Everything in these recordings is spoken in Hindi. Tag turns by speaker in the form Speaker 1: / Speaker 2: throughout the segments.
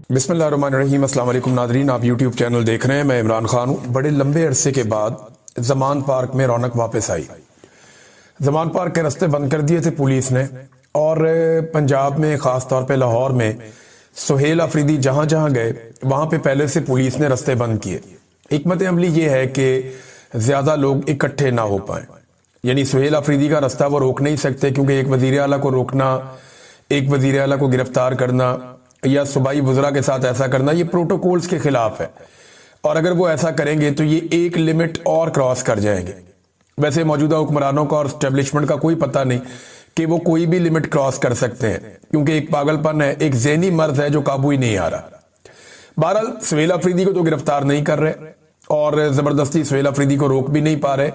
Speaker 1: बिस्मिल्लाहिर्रहमानिर्रहीम। अस्सलाम वालेकुम नादरीन, आप यूट्यूब चैनल देख रहे हैं। मैं इमरान खान हूँ। बड़े लंबे अरसे के बाद जमान पार्क में रौनक वापस आई। जमान पार्क के रास्ते बंद कर दिए थे पुलिस ने, और पंजाब में ख़ास तौर पे लाहौर में सुहेल अफरीदी जहाँ जहाँ गए वहाँ पे पहले से पुलिस ने रास्ते बंद किए। हिकमत अमली ये है कि ज़्यादा लोग इकट्ठे ना हो पाए, यानी सुहेल अफरीदी का रास्ता वो रोक नहीं सकते, क्योंकि एक वज़ीर आला को रोकना, एक वज़ीर आला को गिरफ्तार करना या सूबाई वज़रा के साथ ऐसा करना, ये प्रोटोकॉल्स के खिलाफ है। और अगर वो ऐसा करेंगे तो ये एक लिमिट और क्रॉस कर जाएंगे। वैसे मौजूदा हुक्मरानों का और स्टैब्लिशमेंट का कोई पता नहीं कि वो कोई भी लिमिट क्रॉस कर सकते हैं, क्योंकि एक पागलपन है, एक ज़हनी मर्ज है जो काबू ही नहीं आ रहा। बहरहाल सुहेल अफरीदी को तो गिरफ्तार नहीं कर रहे और जबरदस्ती सुहेल अफरीदी को रोक भी नहीं पा रहे,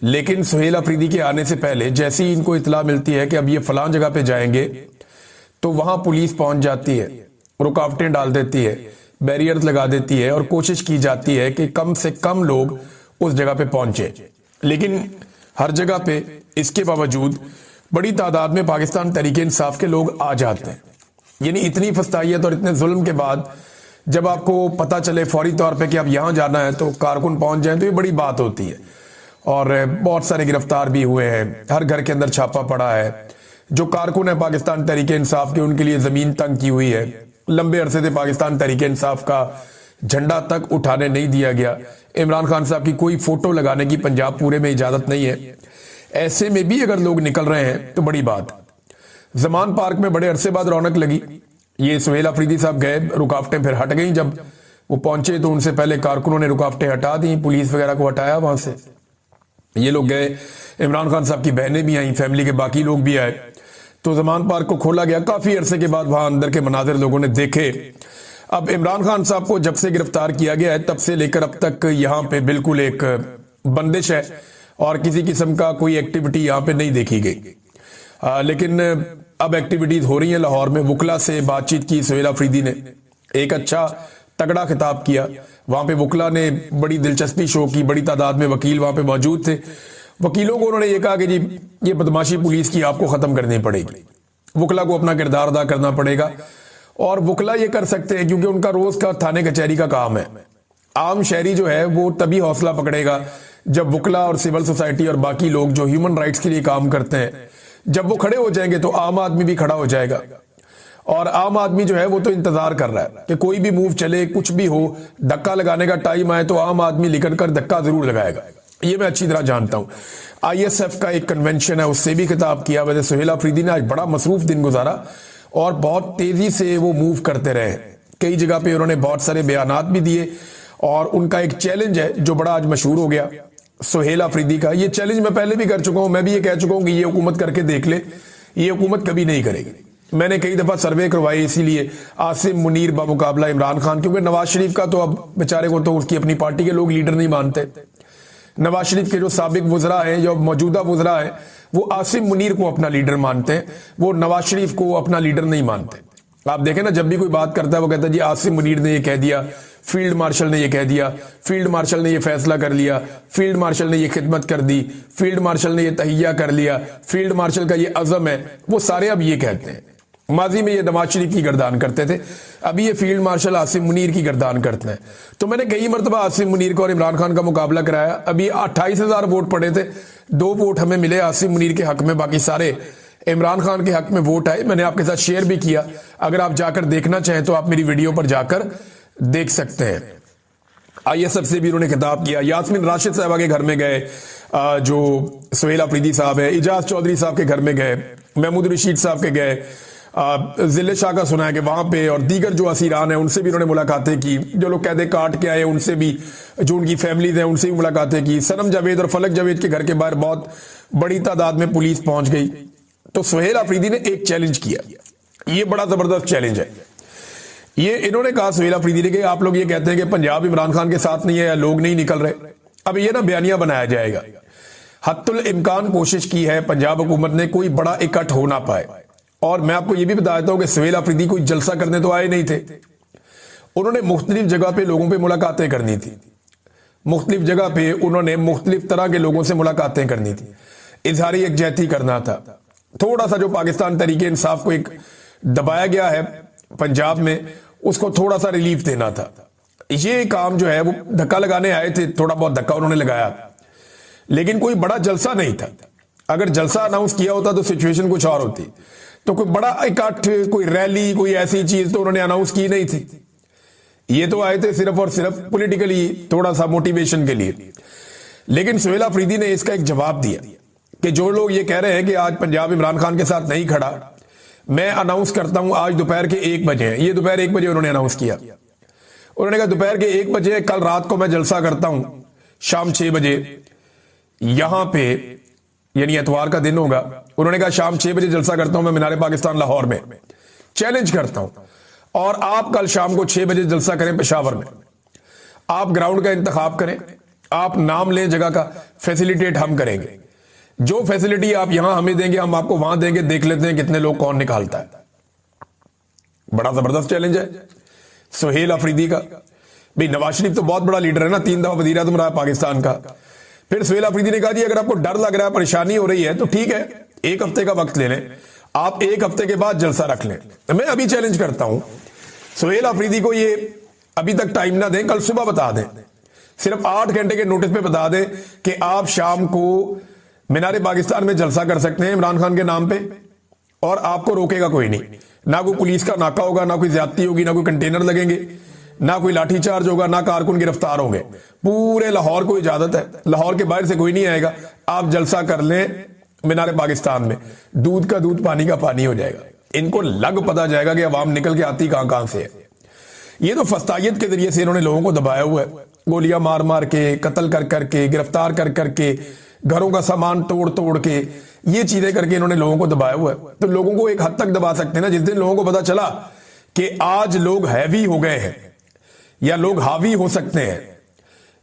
Speaker 1: लेकिन सुहेल अफरीदी के आने से पहले जैसे ही इनको इतला मिलती है कि अब ये फलां जगह पे जाएंगे, तो वहां पुलिस पहुंच जाती है, रुकावटें डाल देती है, बैरियर्स लगा देती है और कोशिश की जाती है कि कम से कम लोग उस जगह पे पहुंचे। लेकिन हर जगह पे इसके बावजूद बड़ी तादाद में पाकिस्तान तहरीके इंसाफ के लोग आ जाते हैं। यानी इतनी फस्तायत और इतने जुल्म के बाद जब आपको पता चले फौरी तौर पे कि अब यहां जाना है तो कारकुन पहुंच जाए, तो ये बड़ी बात होती है। और बहुत सारे गिरफ्तार भी हुए हैं, हर घर के अंदर छापा पड़ा है। जो कारकुन है पाकिस्तान तहरीके इंसाफ के, उनके लिए जमीन तंग की हुई है। लंबे अरसे से पाकिस्तान तहरीके इंसाफ का झंडा तक उठाने नहीं दिया गया। इमरान खान साहब की कोई फोटो लगाने की पंजाब पूरे में इजाजत नहीं है। ऐसे में भी अगर लोग निकल रहे हैं तो बड़ी बात। जमान पार्क में बड़े अरसे बाद रौनक लगी। ये सुहेल अफरीदी साहब गए, रुकावटें फिर हट गई। जब वो पहुंचे तो उनसे पहले कारकुनों ने रुकावटें हटा दी, पुलिस वगैरह को हटाया वहां से। ये लोग गए, इमरान खान साहब की बहनें भी आई, फैमिली के बाकी लोग भी आए, तो जमान पार्क को खोला गया। काफी अरसे के बाद वहां अंदर के मनाजिर लोगों ने देखे। अब इमरान खान साहब को जब से गिरफ्तार किया गया है तब से लेकर अब तक यहाँ पे बिल्कुल एक बंदिश है और किसी किस्म का कोई एक्टिविटी यहाँ पे नहीं देखी गई। लेकिन अब एक्टिविटीज हो रही है। लाहौर में वकला से बातचीत की सुहेल अफरीदी ने, एक अच्छा तगड़ा खिताब किया। वहां पे वकला ने बड़ी दिलचस्पी शो की, बड़ी तादाद में वकील वहां पे मौजूद थे। वकीलों को उन्होंने ये कहा कि जी ये बदमाशी पुलिस की आपको खत्म करनी पड़ेगी, वकला को अपना किरदार अदा करना पड़ेगा। और वकला ये कर सकते हैं क्योंकि उनका रोज का थाने कचहरी का काम है। आम शहरी जो है वो तभी हौसला पकड़ेगा जब वकला और सिविल सोसाइटी और बाकी लोग जो ह्यूमन राइट्स के लिए काम करते हैं, जब वो खड़े हो जाएंगे तो आम आदमी भी खड़ा हो जाएगा। और आम आदमी जो है वो तो इंतजार कर रहा है कि कोई भी मूव चले, कुछ भी हो, धक्का लगाने का टाइम आए तो आम आदमी निकल कर धक्का जरूर लगाएगा। ये मैं अच्छी तरह जानता हूं। ISF का एक कन्वेंशन है, उससे भी खिताब किया। वैसे सुहेल अफरीदी ने आज बड़ा मसरूफ दिन गुजारा और बहुत तेजी से वो मूव करते रहे। कई जगह पे उन्होंने बहुत सारे बयानात भी दिए और उनका एक चैलेंज है जो बड़ा आज मशहूर हो गया सुहेल अफरीदी का। ये चैलेंज मैं पहले भी कर चुका हूं, मैं भी ये कह चुका हूं कि ये हुकूमत करके देख ले। ये हुकूमत कभी नहीं करेगी। मैंने कई दफा सर्वे करवाई, इसीलिए आसिम मुनीर बामुकाबला इमरान खान, क्योंकि नवाज शरीफ का तो अब बेचारे को तो उसकी अपनी पार्टी के लोग लीडर नहीं मानते। नवाज शरीफ के जो साबिक वज़रा हैं, जो मौजूदा वज़रा हैं, वो आसिम मुनीर को अपना लीडर मानते हैं, वो नवाज शरीफ को अपना लीडर नहीं मानते। आप देखें ना, जब भी कोई बात करता है वो कहता है जी आसिम मुनीर ने ये कह दिया, फील्ड मार्शल ने ये कह दिया, फील्ड मार्शल ने ये फैसला कर लिया, फील्ड मार्शल ने ये खिदमत कर दी, फील्ड मार्शल ने ये तहिया कर लिया, फील्ड मार्शल का ये अज़म है। वो सारे अब ये कहते हैं। माजी में ये नवाज शरीफ की गर्दान करते थे, अभी ये फील्ड मार्शल आसिम मुनीर की गर्दान करते हैं। तो मैंने कई मरतबा आसिम मुनीर को और इमरान खान का मुकाबला कराया। अभी 28,000 वोट पड़े थे, 2 वोट हमें मिले आसिम मुनीर के हक में, बाकी सारे इमरान खान के हक में वोट आए। मैंने आपके साथ शेयर भी किया, अगर आप जाकर देखना चाहें तो आप मेरी वीडियो पर जाकर देख सकते हैं। ISF से भी उन्होंने खिताब किया। यास्मीन राशिद साहबा के घर में गए, जो सुहेल अफरीदी साहब है, इजाज चौधरी साहब के घर में गए, महमूद रशीद साहब के गए, जिले शाह का सुना है कि वहां पे, और दीगर जो असीरान हैं उनसे भी उन्होंने मुलाकातें की। जो लोग कैदे काट के आए उनसे भी, जो उनकी फैमिलीज हैं उनसे भी मुलाकातें की। सनम जावेद और फलक जावेद के घर के बाहर बहुत बड़ी तादाद में पुलिस पहुंच गई। तो सुहेल अफरीदी ने एक चैलेंज किया, ये बड़ा जबरदस्त चैलेंज है। ये इन्होंने कहा सुहेल अफरीदी ने कि आप लोग ये कहते हैं कि पंजाब इमरान खान के साथ नहीं है या लोग नहीं निकल रहे, अब ये ना बयानिया बनाया जाएगा। हत्तुल इम्कान कोशिश की है पंजाब हुकूमत ने कोई बड़ा इकट्ठ हो ना पाए। और मैं आपको ये भी बता देता हूं कि सुहेल अफरीदी कोई जलसा करने तो आए नहीं थे, उन्होंने मुख्तलिफ जगह पे लोगों पे मुलाकातें करनी थी। मुख्तलिफ जगह पे उन्होंने मुख्तलिफ तरह के लोगों से मुलाकातें करनी थी, इजहारी यकजहती करना था। थोड़ा सा जो पाकिस्तान तहरीके इंसाफ को एक दबाया गया है पंजाब में, उसको थोड़ा सा रिलीफ देना था। ये काम जो है वो धक्का लगाने आए थे, थोड़ा बहुत धक्का उन्होंने लगाया, लेकिन कोई बड़ा जलसा नहीं था। अगर जलसा अनाउंस किया होता तो सिचुएशन कुछ और होती। तो कोई बड़ा इकट्ठ, कोई रैली, कोई ऐसी चीज तो उन्होंने अनाउंस की नहीं थी। ये तो आए थे सिर्फ और सिर्फ पॉलिटिकली थोड़ा सा मोटिवेशन के लिए। लेकिन सुहेल अफरीदी ने इसका एक जवाब दिया कि जो लोग ये कह रहे हैं कि आज पंजाब इमरान खान के साथ नहीं खड़ा, मैं अनाउंस करता हूं आज दोपहर के 1 बजे है। ये दोपहर 1 बजे उन्होंने अनाउंस किया। उन्होंने कहा दोपहर के 1 बजे कल रात को मैं जलसा करता हूं, शाम 6 बजे यहां पे, यानी इतवार का दिन होगा। उन्होंने कहा शाम 6 बजे जलसा करता हूं मैं मीनार पाकिस्तान लाहौर में, चैलेंज करता हूं, और आप कल शाम को 6 बजे जलसा करें पेशावर में। आप ग्राउंड का इंतखाब करें, आप नाम लें जगह का, फैसिलिटेट हम करेंगे। जो फैसिलिटी आप यहां हमें देंगे हम आपको वहां देंगे, देख लेते हैं कितने लोग कौन निकालता है। बड़ा जबरदस्त चैलेंज है सुहेल अफरीदी का। भाई नवाज शरीफ तो बहुत बड़ा लीडर है ना, 3 दफा वजीर आजम रहा पाकिस्तान का। फिर सुहेल अफरीदी ने कहा जी अगर आपको डर लग रहा है, परेशानी हो रही है तो ठीक है, 1 हफ्ते का वक्त ले लें, आप 1 हफ्ते के बाद जलसा रख लें। मैं अभी चैलेंज करता हूं सुहेल अफरीदी को, ये अभी तक टाइम ना दें, कल सुबह बता दें, सिर्फ 8 घंटे के नोटिस पे बता दें कि आप शाम को मीनार पाकिस्तान में जलसा कर सकते हैं इमरान खान के नाम पे, और आपको रोकेगा कोई नहीं। ना कोई पुलिस का नाका होगा, ना कोई ज्यादती होगी, ना कोई कंटेनर लगेंगे, ना कोई लाठीचार्ज होगा, ना कारकुन गिरफ्तार होंगे। पूरे लाहौर को इजाजत है, लाहौर के बाहर से कोई नहीं आएगा, आप जलसा कर लें मीनार पाकिस्तान में, दूध का दूध पानी का पानी हो जाएगा। इनको लग पता जाएगा कि अवाम निकल के आती कहां से है। ये तो फस्तायत के जरिए से इन्होंने लोगों को दबाया हुआ है, गोलियां मार मार के, कत्ल कर करके, गिरफ्तार कर करके, घरों का सामान तोड़ तोड़ के, ये चीजें करके इन्होंने लोगों को दबाया हुआ है। तो लोगों को एक हद तक दबा सकते हैं ना, जिस दिन लोगों को पता चला कि आज लोग हैवी हो गए हैं या लोग हावी हो सकते हैं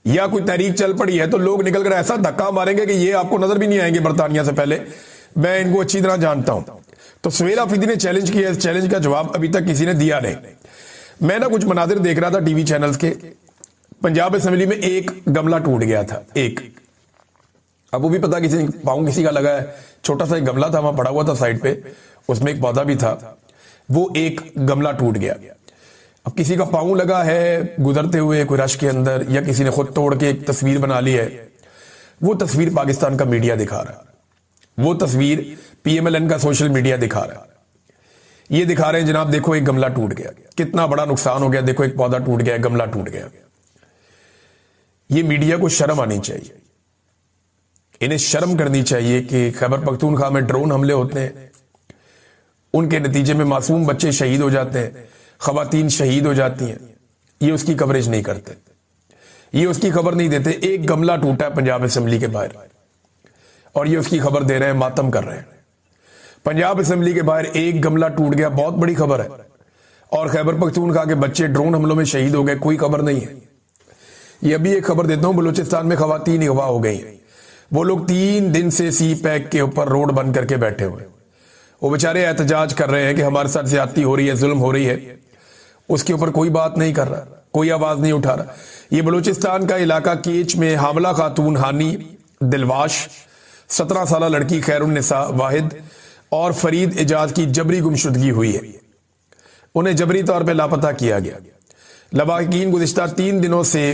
Speaker 1: या कोई तहरीक चल पड़ी है, तो लोग निकल कर ऐसा धक्का मारेंगे कि ये आपको नजर भी नहीं आएंगे बरतानिया से पहले। मैं इनको अच्छी तरह जानता हूं। तो सुहेल अफरीदी ने चैलेंज किया, इस चैलेंज का जवाब अभी तक किसी ने दिया नहीं। मैं ना कुछ मनाजिर देख रहा था टीवी चैनल्स के, पंजाब असेंबली में एक गमला टूट गया था, एक, अब वो भी पता किसी पाँव किसी का लगा है, छोटा सा एक गमला था वहां पड़ा हुआ था साइड पे, उसमें एक पौधा भी था, वो एक गमला टूट गया। अब किसी का पाँव लगा है गुजरते हुए कोई रश के अंदर, या किसी ने खुद तोड़ के एक तस्वीर बना ली है। वो तस्वीर पाकिस्तान का मीडिया दिखा रहा है, वो तस्वीर PMLN का सोशल मीडिया दिखा रहा है। ये दिखा रहे हैं जनाब देखो एक गमला टूट गया, कितना बड़ा नुकसान हो गया, देखो एक पौधा टूट गया, गमला टूट गया। ये मीडिया को शर्म आनी चाहिए, इन्हें शर्म करनी चाहिए कि खैबर पख्तूनख्वा में ड्रोन हमले होते हैं, उनके नतीजे में मासूम बच्चे शहीद हो जाते हैं, खवातीन शहीद हो जाती हैं, ये उसकी कवरेज नहीं करते, ये उसकी खबर नहीं देते। एक गमला टूटा है पंजाब असेंबली के बाहर और ये उसकी खबर दे रहे हैं, मातम कर रहे हैं। पंजाब असेंबली के बाहर एक गमला टूट गया, बहुत बड़ी खबर है, और खैबर पख्तूनख्वा के बच्चे ड्रोन हमलों में शहीद हो गए, कोई खबर नहीं है। ये अभी एक खबर देता हूं, बलूचिस्तान में खवातीन अगवा हो गई हैं। वो लोग 3 दिन से CPEC के ऊपर रोड बंद करके बैठे हुए, वो बेचारे एहतजाज कर रहे हैं कि हमारे साथ ज्यादती हो रही है, जुल्म हो रही है, उसके ऊपर कोई बात नहीं कर रहा, कोई आवाज नहीं उठा रहा। ये बलूचिस्तान का इलाका केच में हामला खातून हानी दिलवाश, 17 साल लड़की खैरुन्निसा वाहिद और फरीद एजाज की जबरी गुमशुदगी हुई है। उन्हें जबरी तौर पर लापता किया गया। लवाहिकीन गुज़िश्ता 3 दिनों से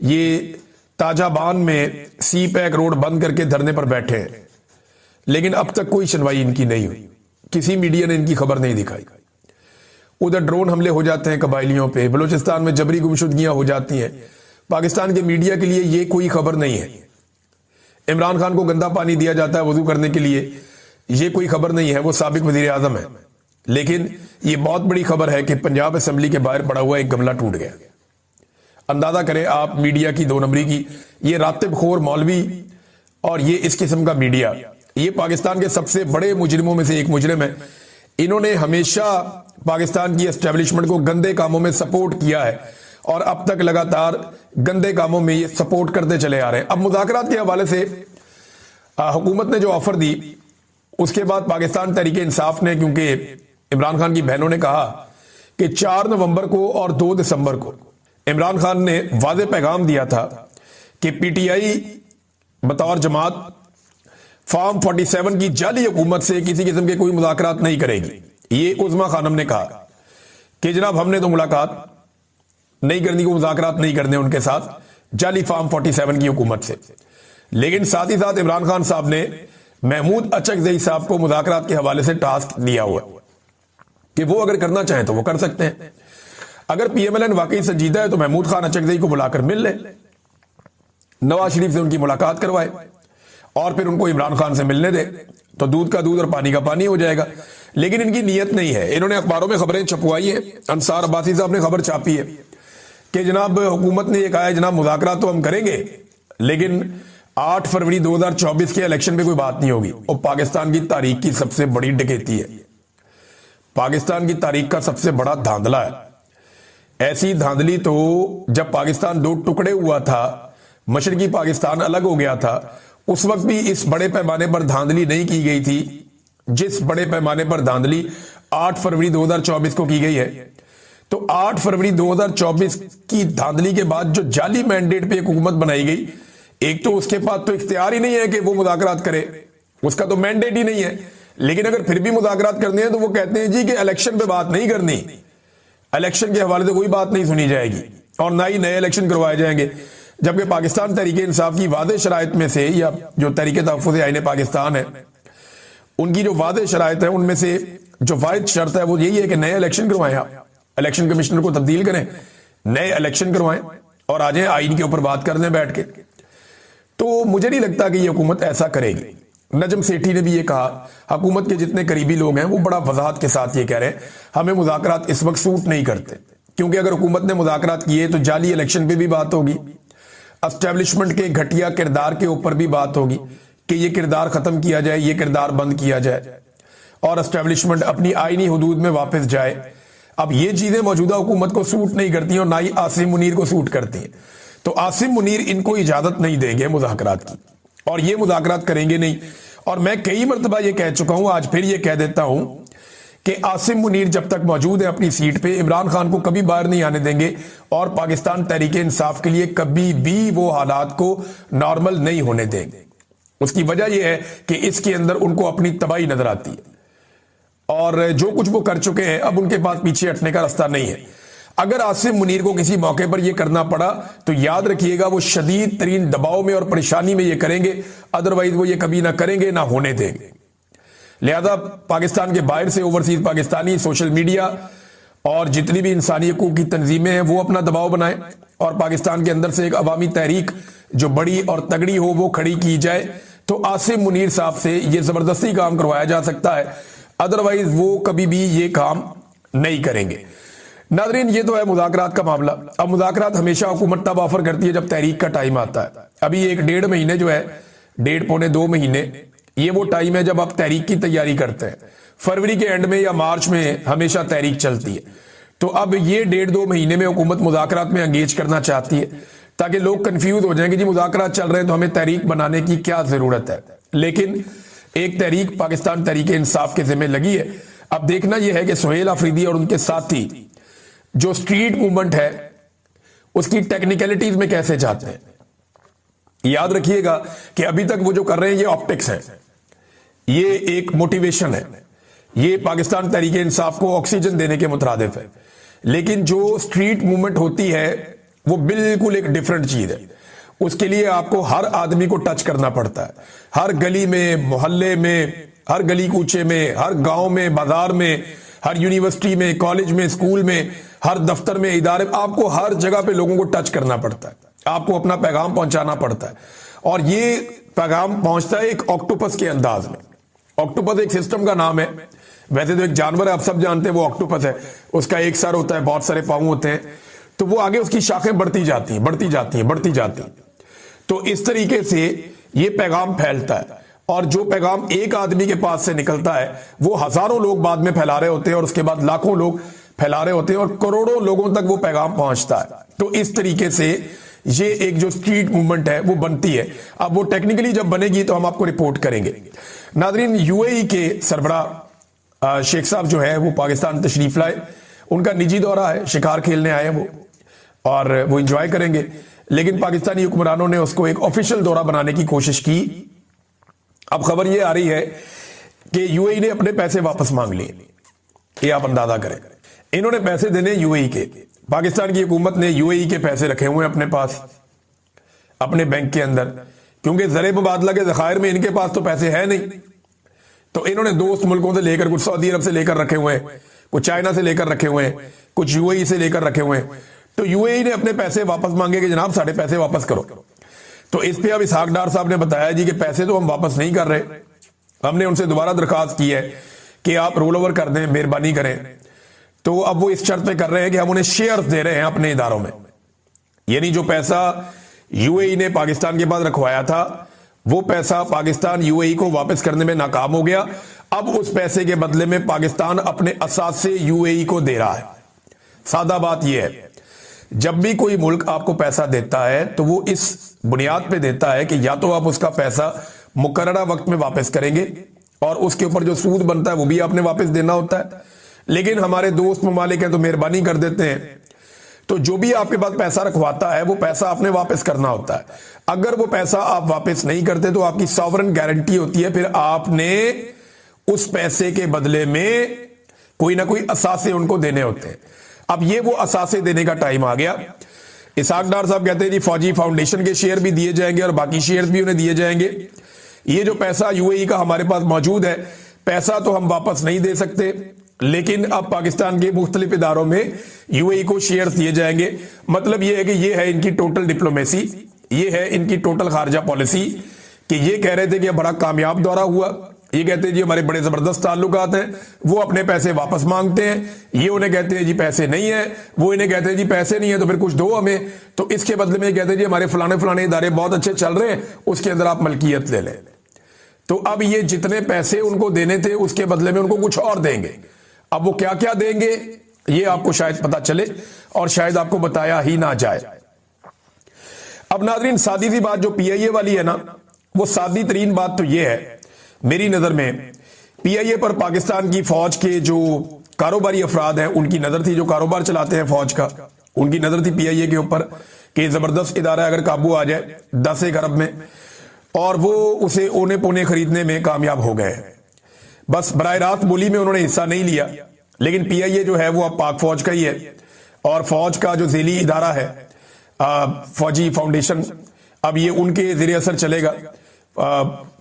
Speaker 1: ये ताजाबान में CPEC रोड बंद करके धरने पर बैठे हैं, लेकिन अब तक कोई सुनवाई इनकी नहीं हुई, किसी मीडिया ने इनकी खबर नहीं दिखाई। उधर ड्रोन हमले हो जाते हैं कबायलियों पे, बलूचिस्तान में जबरी गुमशुदगियां हो जाती हैं, पाकिस्तान के मीडिया के लिए ये कोई खबर नहीं है। इमरान खान को गंदा पानी दिया जाता है वजू करने के लिए, ये कोई खबर नहीं है, वो साबिक वजीर आजम है। लेकिन ये बहुत बड़ी खबर है कि पंजाब असेंबली के बाहर पड़ा हुआ एक गमला टूट गया। अंदाजा करें आप मीडिया की 2 नंबरी की, ये रातिब खोर मौलवी और ये इस किस्म का मीडिया, ये पाकिस्तान के सबसे बड़े मुजरिमों में से एक मुजरिम है। इन्होंने हमेशा पाकिस्तान की एस्टेब्लिशमेंट को गंदे कामों में सपोर्ट किया है और अब तक लगातार गंदे कामों में ये सपोर्ट करते चले आ रहे हैं। अब मुज़ाकरात के हवाले से हुकूमत ने जो ऑफर दी, उसके बाद पाकिस्तान तहरीक इंसाफ ने, क्योंकि इमरान खान की बहनों ने कहा कि 4 नवंबर को और 2 दिसंबर को इमरान खान ने वाज़े पैगाम दिया था कि PTI बतौर जमात फॉर्म 47 की जाली हुकूमत से किसी किस्म के कोई मुज़ाकरात नहीं करेगी। ये उज़मा खानम ने कहा कि जनाब हमने तो मुलाकात नहीं करनी, को मुज़ाकरात नहीं करने उनके साथ जाली फार्म 47 की हुकूमत से। लेकिन साथ ही साथ इमरान खान साहब ने महमूद अचकज़ई साहब को मुज़ाकरात के हवाले से टास्क दिया हुआ कि वो अगर करना चाहें तो वो कर सकते हैं। अगर पीएमएलएन वाकई संजीदा है तो महमूद खान अचकज़ई को बुलाकर मिल ले, नवाज शरीफ से उनकी मुलाकात करवाए और फिर उनको इमरान खान से मिलने दे, तो दूध का दूध और पानी का पानी हो जाएगा। लेकिन इनकी नीयत नहीं है। इन्होंने अखबारों में खबरें छपवाई हैं। अंसार अब्बासी साहब ने खबर छापी है कि जनाब हुकूमत ने यह कहा है जनाब मुज़ाकरात तो हम करेंगे, लेकिन 8 फरवरी 2024 के इलेक्शन में कोई बात नहीं होगी। और पाकिस्तान की तारीख की सबसे बड़ी डकैती है, पाकिस्तान की तारीख का सबसे बड़ा धांधला है। ऐसी धांधली तो जब पाकिस्तान 2 टुकड़े हुआ था, मशरकी पाकिस्तान अलग हो गया था, उस वक्त भी इस बड़े पैमाने पर धांधली नहीं की गई थी जिस बड़े पैमाने पर धांधली 8 फरवरी 2024 को की गई है। तो 8 फरवरी 2024 की धांधली के बाद जो जाली मैंडेट पे एक हुकूमत बनाई गई, एक तो उसके पास तो इख्तियार ही नहीं है कि वो मुज़ाकरात करे, उसका तो मैंडेट ही नहीं है। लेकिन अगर फिर भी मुज़ाकरात करने हैं तो वो कहते हैं जी कि इलेक्शन पे बात नहीं करनी, इलेक्शन के हवाले से कोई बात नहीं सुनी जाएगी और ना ही नए इलेक्शन करवाए जाएंगे। जबकि पाकिस्तान तहरीके इंसाफ की वादे शराइत में से, या जो तहरीके तहफ़्फ़ुज़ आईन पाकिस्तान है उनकी जो वादे शराइत है उनमें से जो वाहिद शर्त है वो यही है कि नए इलेक्शन करवाएं, आप इलेक्शन कमिश्नर को तब्दील करें, नए इलेक्शन करवाएं और आ जाएं आईन के ऊपर बात करने बैठ के। तो मुझे नहीं लगता कि ये हुकूमत ऐसा करेगी। नजम सेठी ने भी ये कहा, हुकूमत के जितने करीबी लोग हैं वो बड़ा वजाहत के साथ ये कह रहे हैं हमें मुज़ाकरात इस वक्त सूट नहीं करते, क्योंकि अगर हुकूमत ने मुज़ाकरात किए तो जाली इलेक्शन पे भी बात होगी, एस्टेब्लिशमेंट के घटिया किरदार के ऊपर भी बात होगी कि ये किरदार खत्म किया जाए, ये किरदार बंद किया जाए और एस्टेब्लिशमेंट अपनी आईनी हुदूद में वापस जाए। अब ये चीजें मौजूदा हुकूमत को सूट नहीं करती और ना ही आसिम मुनीर को सूट करती हैं। तो आसिम मुनीर इनको इजाजत नहीं देंगे मुज़ाकरात की और ये मुज़ाकरात करेंगे नहीं। और मैं कई मरतबा ये कह चुका हूं, आज फिर ये कह देता हूं कि आसिम मुनीर जब तक मौजूद है अपनी सीट पे, इमरान खान को कभी बाहर नहीं आने देंगे और पाकिस्तान तहरीके इंसाफ के लिए कभी भी वो हालात को नॉर्मल नहीं होने देंगे। उसकी वजह यह है कि इसके अंदर उनको अपनी तबाही नजर आती है और जो कुछ वो कर चुके हैं अब उनके पास पीछे हटने का रास्ता नहीं है। अगर आसिम मुनीर को किसी मौके पर यह करना पड़ा तो याद रखिएगा वो शदीद तरीन दबाव में और परेशानी में ये करेंगे, अदरवाइज वो ये कभी ना करेंगे ना होने देंगे। लिहाजा पाकिस्तान के बाहर से ओवरसीज पाकिस्तानी सोशल मीडिया और जितनी भी इंसानी हकूक की तंजीमें हैं वो अपना दबाव बनाएं और पाकिस्तान के अंदर से एक अवामी तहरीक जो बड़ी और तगड़ी हो वो खड़ी की जाए। तो आसिम मुनीर साहब से ये जबरदस्ती काम करवाया जा सकता है, अदरवाइज वो कभी भी ये काम नहीं करेंगे। नाज़रीन, ये तो है मुज़ाकरात का मामला। अब मुज़ाकरात हमेशा हुकूमत तब ऑफर करती है जब तहरीक का टाइम आता है। अभी 1-1.5 महीने जो है, 1.5-2 महीने, ये वो टाइम है जब आप तहरीक की तैयारी करते हैं। फरवरी के एंड में या मार्च में हमेशा तहरीक चलती है। तो अब ये 1.5-2 महीने में हुकूमत मुज़ाकरात में एंगेज करना चाहती है ताकि लोग कंफ्यूज हो जाएं कि जी मुज़ाकरात चल रहे हैं तो हमें तहरीक बनाने की क्या जरूरत है। लेकिन एक तहरीक पाकिस्तान तहरीके इंसाफ के जिम्मे लगी है। अब देखना यह है कि सुहेल आफरीदी और उनके साथी जो स्ट्रीट मूवमेंट है उसकी टेक्निकलिटीज में कैसे जाते हैं। याद रखिएगा कि अभी तक वो जो कर रहे हैं ये ऑप्टिक्स है, ये एक मोटिवेशन है, ये पाकिस्तान तहरीके इंसाफ को ऑक्सीजन देने के मुतरादिफ है। लेकिन जो स्ट्रीट मूवमेंट होती है वो बिल्कुल एक डिफरेंट चीज है। उसके लिए आपको हर आदमी को टच करना पड़ता है, हर गली में, मोहल्ले में, हर गली कूचे में, हर गांव में, बाजार में, हर यूनिवर्सिटी में, कॉलेज में, स्कूल में, हर दफ्तर में, इदारे, आपको हर जगह पे लोगों को टच करना पड़ता है, आपको अपना पैगाम पहुंचाना पड़ता है। और ये पैगाम पहुंचता है एक ऑक्टोपस के अंदाज में। ऑक्टोपस एक सिस्टम का नाम है, वैसे तो एक जानवर है, आप सब जानते हैं वो ऑक्टोपस है। उसका एक सर होता है, बहुत सारे पांव होते हैं, तो वो आगे उसकी शाखें बढ़ती जाती हैं, बढ़ती जाती हैं, बढ़ती जाती हैं। तो इस तरीके से ये पैगाम फैलता है और जो पैगाम एक आदमी के पास से निकलता है वो हजारों लोग बाद में फैला रहे होते हैं और उसके बाद लाखों लोग फैला रहे होते हैं और करोड़ों लोगों तक वो पैगाम पहुंचता है। तो इस तरीके से ये एक जो स्ट्रीट मूवमेंट है वो बनती है। अब वो टेक्निकली जब बनेगी तो हम आपको रिपोर्ट करेंगे। नाजरीन, यूएई के सरबराह शेख साहब जो है वो पाकिस्तान तशरीफ लाए, उनका निजी दौरा है, शिकार खेलने आए वो और वो इंजॉय करेंगे। लेकिन पाकिस्तानी हुक्मरानों ने उसको एक ऑफिशियल दौरा बनाने की कोशिश की। अब खबर ये आ रही है कि यूएई ने अपने पैसे वापस मांग लिए, ये आप अंदाजा करें। इन्होंने पैसे देने यूएई के। पाकिस्तान की हुकूमत ने यूएई के पैसे रखे हुए हैं अपने पास, अपने बैंक के अंदर, क्योंकि ज़र मुबादला के ज़खायर में इनके पास तो पैसे है नहीं। तो इन्होंने दोस्त मुल्कों से लेकर, कुछ सऊदी अरब से लेकर रखे हुए हैं, कुछ चाइना से लेकर रखे हुए हैं, कुछ यूएई से लेकर रखे हुए हैं। तो यूएई ने अपने पैसे वापस मांगे कि जनाब साढ़े पैसे वापस करो। तो इस पे अब इसहाक डार साहब ने बताया जी कि पैसे तो हम वापस नहीं कर रहे, हमने उनसे दोबारा दरखास्त की है कि आप रोल ओवर कर दें, मेहरबानी करें। तो अब वो इस शर्त पे कर रहे हैं कि हम उन्हें शेयर्स दे रहे हैं अपने इदारों में, यानी जो पैसा यूएई ने पाकिस्तान के पास रखवाया था वो पैसा पाकिस्तान यूएई को वापस करने में नाकाम हो गया। अब उस पैसे के बदले में पाकिस्तान अपने असासे यूएई को दे रहा है। सादा बात यह है, जब भी कोई मुल्क आपको पैसा देता है तो वो इस बुनियाद पे देता है कि या तो आप उसका पैसा मुकर्ररा वक्त में वापस करेंगे और उसके ऊपर जो सूद बनता है वो भी आपने वापस देना होता है। लेकिन हमारे दोस्त ममालिक हैं तो मेहरबानी कर देते हैं, तो जो भी आपके पास पैसा रखवाता है वो पैसा आपने वापस करना होता है। अगर वो पैसा आप वापस नहीं करते तो आपकी सॉवरेन गारंटी होती है, फिर आपने उस पैसे के बदले में कोई ना कोई असासे उनको देने होते हैं। अब ये वो असासे देने का टाइम आ गया। इसहाक डार साहब कहते हैं जी फौजी फाउंडेशन के शेयर भी दिए जाएंगे और बाकी शेयर भी उन्हें दिए जाएंगे। ये जो पैसा यूएई का हमारे पास मौजूद है, पैसा तो हम वापस नहीं दे सकते, लेकिन अब पाकिस्तान के मुख्तलिफ इदारों में यूएई को शेयर्स दिए जाएंगे। मतलब ये है कि ये है इनकी टोटल डिप्लोमेसी, ये है इनकी टोटल खारजा पॉलिसी कि ये कह रहे थे कि बड़ा कामयाब दौरा हुआ, ये कहते हैं जी हमारे बड़े जबरदस्त ताल्लुकात हैं, वो अपने पैसे वापस मांगते हैं, ये उन्हें कहते हैं जी पैसे नहीं है, वो इन्हें कहते हैं जी पैसे नहीं है तो फिर कुछ दो हमें, तो इसके बदले में कहते हैं जी हमारे फलाने फलाने इदारे बहुत अच्छे चल रहे हैं, उसके अंदर आप मलकियत ले लें। तो अब ये जितने पैसे उनको देने थे उसके बदले में उनको कुछ और देंगे। अब वो क्या क्या देंगे ये आपको शायद पता चले और शायद आपको बताया ही ना जाए। अब नाज़रीन, सादी सी बात जो पीआईए वाली है ना, वो सादी तरीन बात तो ये है मेरी नजर में, पीआईए पर पाकिस्तान की फौज के जो कारोबारी अफराद हैं उनकी नजर थी, जो कारोबार चलाते हैं फौज का, उनकी नजर थी पीआईए के ऊपर कि जबरदस्त इदारा अगर काबू आ जाए 10 अरब में, और वो उसे ओने पोने खरीदने में कामयाब हो गए। बस बराह रास्त बोली में उन्होंने हिस्सा नहीं लिया, लेकिन पीआईए जो है वो अब पाक फौज का ही है और फौज का जो ज़ेली इदारा है फौजी फाउंडेशन, अब ये उनके ज़ेरे असर चलेगा।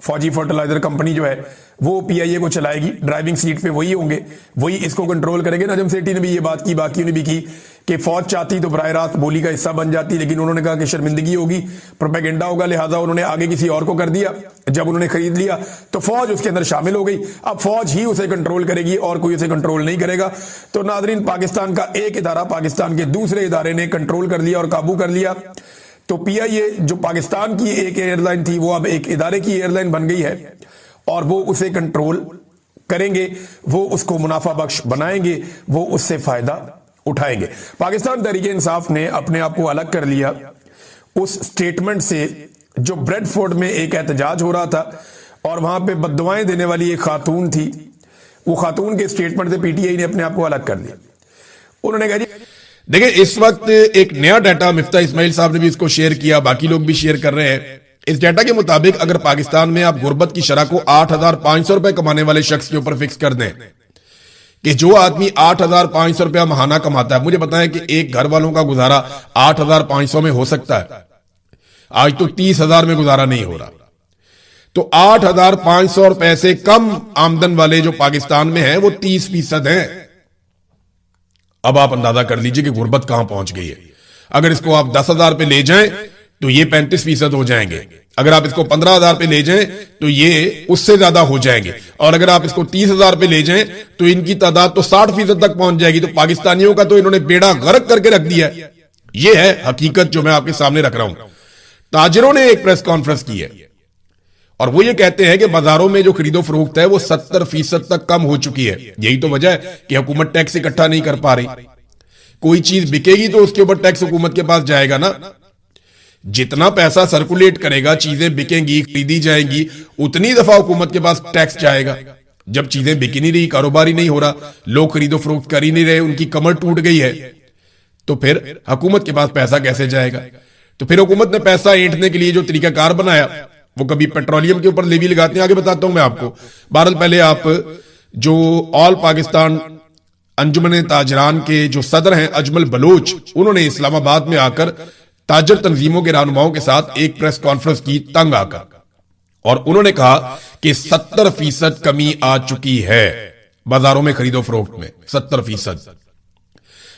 Speaker 1: फौजी फर्टिलाइजर कंपनी जो है वो पीआईए को चलाएगी, ड्राइविंग सीट पे वही होंगे, वही इसको कंट्रोल करेंगे। नजम सेठी ने भी ये बात की, बाकी ने भी की कि फौज चाहती तो बराह रास्त बोली का हिस्सा बन जाती, लेकिन उन्होंने कहा कि शर्मिंदगी होगी, प्रोपेगेंडा होगा, लिहाजा उन्होंने आगे किसी और को कर दिया। जब उन्होंने खरीद लिया तो फौज उसके अंदर शामिल हो गई, अब फौज ही उसे कंट्रोल करेगी और कोई उसे कंट्रोल नहीं करेगा। तो नाजरीन, पाकिस्तान का एक इदारा पाकिस्तान के दूसरे इदारे ने कंट्रोल कर लिया और काबू कर लिया। तो पीआईए जो पाकिस्तान की एक एयरलाइन थी वो अब एक इदारे की एयरलाइन बन गई है और वो उसे कंट्रोल करेंगे, वो उसको मुनाफा बख्श बनाएंगे, वो उससे फायदा उठाएंगे। पाकिस्तान तहरीके इंसाफ ने अपने आप को अलग कर लिया उस स्टेटमेंट से जो ब्रेडफोर्ड में एक एहतजाज हो रहा था और वहां पे बद्दुआएं देने वाली एक खातून थी, वो खातून के स्टेटमेंट से पीटीआई ने अपने आप को अलग कर लिया। उन्होंने कहा जी
Speaker 2: देखिए, इस वक्त एक नया डाटा मिफ्ता इस्माइल साहब ने भी इसको शेयर किया, बाकी लोग भी शेयर कर रहे हैं। इस डाटा के मुताबिक अगर पाकिस्तान में आप गुर्बत की शरह को 8,500 रुपए कमाने वाले शख्स के ऊपर फिक्स कर दें कि जो आदमी 8,500 रुपया महाना कमाता है, मुझे बताएं कि एक घर वालों का गुजारा 8,500 में हो सकता है? आज तो 30,000 में गुजारा नहीं हो रहा। तो 8,500 रुपए से कम आमदन वाले जो पाकिस्तान में हैं वो 30% हैं। अब आप अंदाजा कर लीजिए कि गुर्बत कहां पहुंच गई है। अगर इसको आप 10,000 पे ले जाएं तो ये 35% हो जाएंगे, अगर आप इसको 15,000 पे ले जाएं तो ये उससे ज्यादा हो जाएंगे, और अगर आप इसको 30,000 पे ले जाएं तो इनकी तादाद तो 60% तक पहुंच जाएगी। तो पाकिस्तानियों का तो इन्होंने बेड़ा गर्क करके रख दिया है। ये है हकीकत जो मैं आपके सामने रख रहा हूं। ताजिरों ने एक प्रेस कॉन्फ्रेंस की है और वो ये कहते हैं कि बाजारों में जो खरीदो फरोख्त है वो 70% तक कम हो चुकी है। यही तो वजह है कि हुकूमत टैक्स इकट्ठा नहीं कर पा रही। कोई चीज बिकेगी तो उसके ऊपर टैक्स हुकूमत के पास जाएगा ना। जितना पैसा सर्कुलेट करेगा, चीजें बिकेंगी, खरीदी जाएंगी, उतनी दफा हुकूमत के पास टैक्स जाएगा। जब चीजें बिक नहीं रही, कारोबार ही नहीं हो रहा, लोग खरीदो फरोख्त कर ही नहीं रहे, उनकी कमर टूट गई है, तो फिर हुकूमत के पास पैसा कैसे जाएगा? तो फिर हुकूमत ने पैसा ऐंठने के लिए जो तरीकाकार बनाया, वो कभी पेट्रोलियम के ऊपर लेवी लगाते हैं, आगे बताता हूं मैं आपको। बहरहाल पहले आप जो ऑल पाकिस्तान अंजुमन ताजरान के जो सदर हैं अजमल बलोच, उन्होंने इस्लामाबाद में आकर ताजर तंजीमों के रहनुमाओं के साथ एक प्रेस कॉन्फ्रेंस की तंग आकर, और उन्होंने कहा कि 70% कमी आ चुकी है बाजारों में खरीदो फरोख्त में। 70%।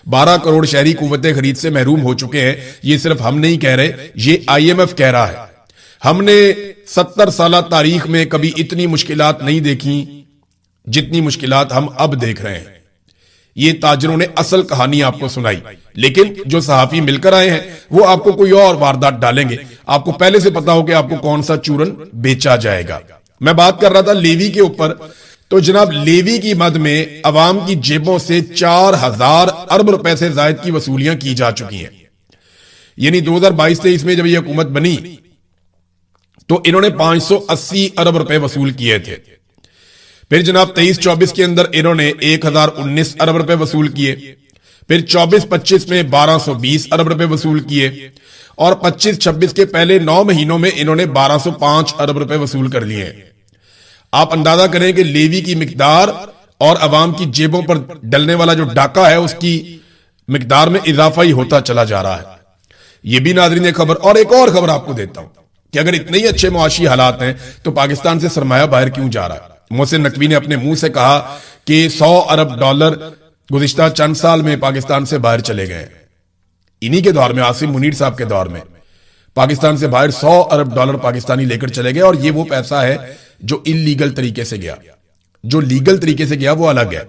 Speaker 2: 12 करोड़ शहरी कुव्वते खरीद से महरूम हो चुके हैं। ये सिर्फ हम नहीं कह रहे, ये IMF कह रहा है। हमने 70 साल तारीख में कभी इतनी मुश्किलात नहीं देखी जितनी मुश्किलात हम अब देख रहे हैं। ये ताजरों ने असल कहानी आपको सुनाई, लेकिन जो सहाफी मिलकर आए हैं वो आपको कोई और वारदात डालेंगे। आपको पहले से पता हो कि आपको कौन सा चूरन बेचा जाएगा। मैं बात कर रहा था लेवी के ऊपर, तो जनाब लेवी की मद में अवाम की जेबों से 4000 अरब रुपए से जायद की वसूलियां की जा चुकी हैं। यानी 2022-23 में जब यह हुकूमत बनी तो इन्होंने 580 अरब रुपए वसूल किए थे। फिर जनाब 23-24 के अंदर इन्होंने 1019 अरब रुपए वसूल किए। फिर 24-25 में 1220 अरब रुपए वसूल किए, और 25-26 के पहले 9 महीनों में इन्होंने 1205 अरब रुपए वसूल कर लिए। आप अंदाजा करें कि लेवी की मिकदार और अवाम की जेबों पर डलने वाला जो डाका है उसकी मिकदार में इजाफा ही होता चला जा रहा है। यह भी नाज़रीन एक खबर, और एक और खबर आपको देता हूं कि अगर इतने ही अच्छे मुआशी हालात हैं तो पाकिस्तान से सरमाया बाहर क्यों जा रहा है। मोहसिन नकवी ने अपने मुंह से कहा कि 100 अरब डॉलर गुज़िश्ता चंद साल में पाकिस्तान से बाहर चले गए। इन्हीं के दौर में, आसिम मुनीर साहब के दौर में, पाकिस्तान से बाहर 100 अरब डॉलर पाकिस्तानी लेकर चले गए। और ये वो पैसा है जो इलीगल तरीके से गया। जो लीगल तरीके से गया वो अलग है।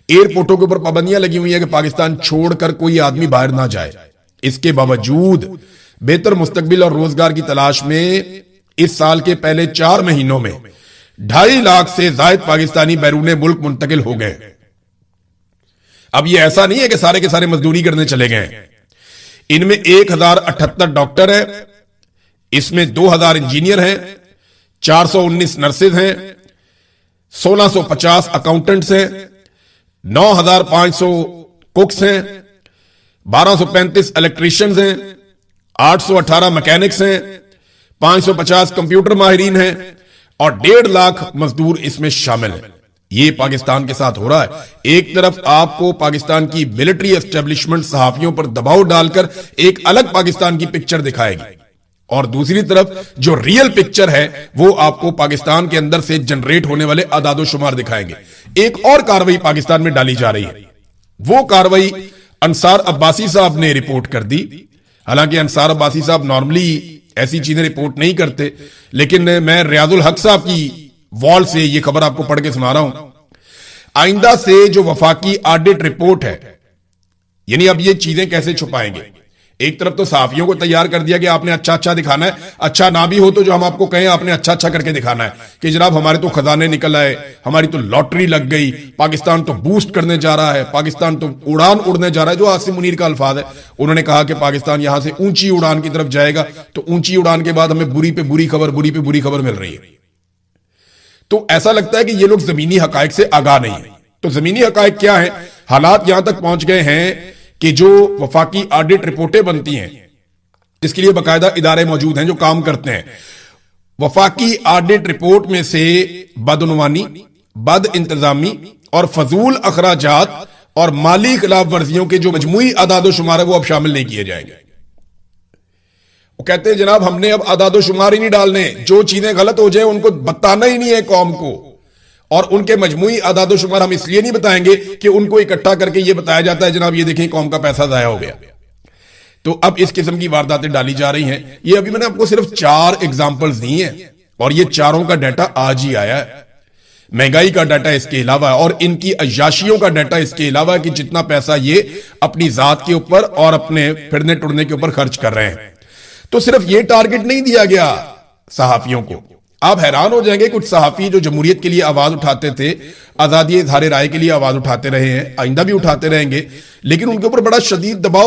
Speaker 2: एयरपोर्टों के ऊपर पाबंदियां लगी हुई है कि पाकिस्तान छोड़कर कोई आदमी बाहर ना जाए। इसके बावजूद बेहतर मुस्तकबिल और रोजगार की तलाश में इस साल के पहले 4 महीनों में 2.5 लाख से जायद पाकिस्तानी बैरून मुल्क मुंतकिल हो गए। अब ये ऐसा नहीं है कि सारे के सारे मजदूरी करने चले गए। इनमें 1078 डॉक्टर हैं, इसमें 2000 इंजीनियर हैं, 419 नर्सेज हैं, 1650 अकाउंटेंट्स हैं, 9500 कुक्स हैं, 1235 इलेक्ट्रीशियंस हैं, 818 मैकेनिक्स हैं, 550 कंप्यूटर माहिरीन हैं, और 1.5 लाख मजदूर इसमें शामिल हैं। ये पाकिस्तान के साथ हो रहा है। एक तरफ आपको पाकिस्तान की मिलिट्री एस्टेब्लिशमेंट सहाफियों पर दबाव डालकर एक अलग पाकिस्तान की पिक्चर दिखाएगी, और दूसरी तरफ जो रियल पिक्चर है वो आपको पाकिस्तान के अंदर से जनरेट होने वाले आदादो शुमार दिखाएंगे। एक और कार्रवाई पाकिस्तान में डाली जा रही है। वो कार्रवाई अंसार अब्बासी साहब ने रिपोर्ट कर दी। हालांकि अंसार अब्बासी साहब नॉर्मली ऐसी चीजें रिपोर्ट नहीं करते, लेकिन मैं रियाजुल हक साहब की वॉल से ये खबर आपको पढ़ के सुना रहा हूं। आइंदा से जो वफाकी ऑडिट रिपोर्ट है, यानी अब ये चीजें कैसे छुपाएंगे। एक तरफ तो सहाफियों को तैयार कर दिया कि आपने अच्छा अच्छा दिखाना है, अच्छा ना भी हो तो जो हम आपको कहें आपने अच्छा अच्छा करके दिखाना है कि जनाब हमारे तो खजाने निकल आए, हमारी तो लॉटरी लग गई, पाकिस्तान तो बूस्ट करने जा रहा है, पाकिस्तान तो उड़ान उड़ने जा रहा है। जो आसिम मुनीर का अल्फाज है, उन्होंने कहा कि पाकिस्तान यहां से ऊंची उड़ान की तरफ जाएगा, तो ऊंची उड़ान के बाद हमें बुरी पे बुरी खबर, बुरी पे बुरी खबर मिल रही है। तो ऐसा लगता है कि ये लोग जमीनी हकायक से आगाह नहीं है। तो जमीनी हकायक क्या है? हालात यहां तक पहुंच गए हैं कि जो वफाकी ऑडिट रिपोर्टें बनती हैं, जिसके लिए बाकायदा इदारे मौजूद हैं जो काम करते हैं, वफाकी ऑडिट रिपोर्ट में से बदउनवानी, बद इंतजामी और फजूल अखराजात और माली खिलाफ वर्जियों के जो मजमूई आदादो शुमार है वो अब शामिल नहीं किए जाएंगे। वो कहते हैं जनाब हमने अब आदादो शुमार ही नहीं डालने, जो चीजें गलत हो जाए उनको बताना ही नहीं है कौम को, और उनके मजमूई आदादो शुमार हम इसलिए नहीं बताएंगे कि उनको इकट्ठा करके ये बताया जाता है जनाब ये देखें कौम का पैसा जाया हो गया। तो अब इस किस्म की वारदातें डाली जा रही हैं। ये अभी मैंने आपको सिर्फ 4 एग्जांपल्स दी हैं, और ये चारों का डाटा आज ही आया है। महंगाई का डाटा इसके अलावा, और इनकी अय्याशियों का डाटा इसके अलावा, कि जितना पैसा ये अपनी जात के ऊपर और अपने फिरने टुरने के ऊपर खर्च कर रहे हैं। तो सिर्फ ये टारगेट नहीं दिया गया सहाफियों को। आप हैरान हो जाएंगे, कुछ सहाफी जो जमहूरियत के लिए आवाज उठाते थे, आजादी इज़हार राय के लिए आवाज उठाते रहे हैं, आइंदा भी उठाते रहेंगे, लेकिन उनके ऊपर बड़ा शदीद दबाव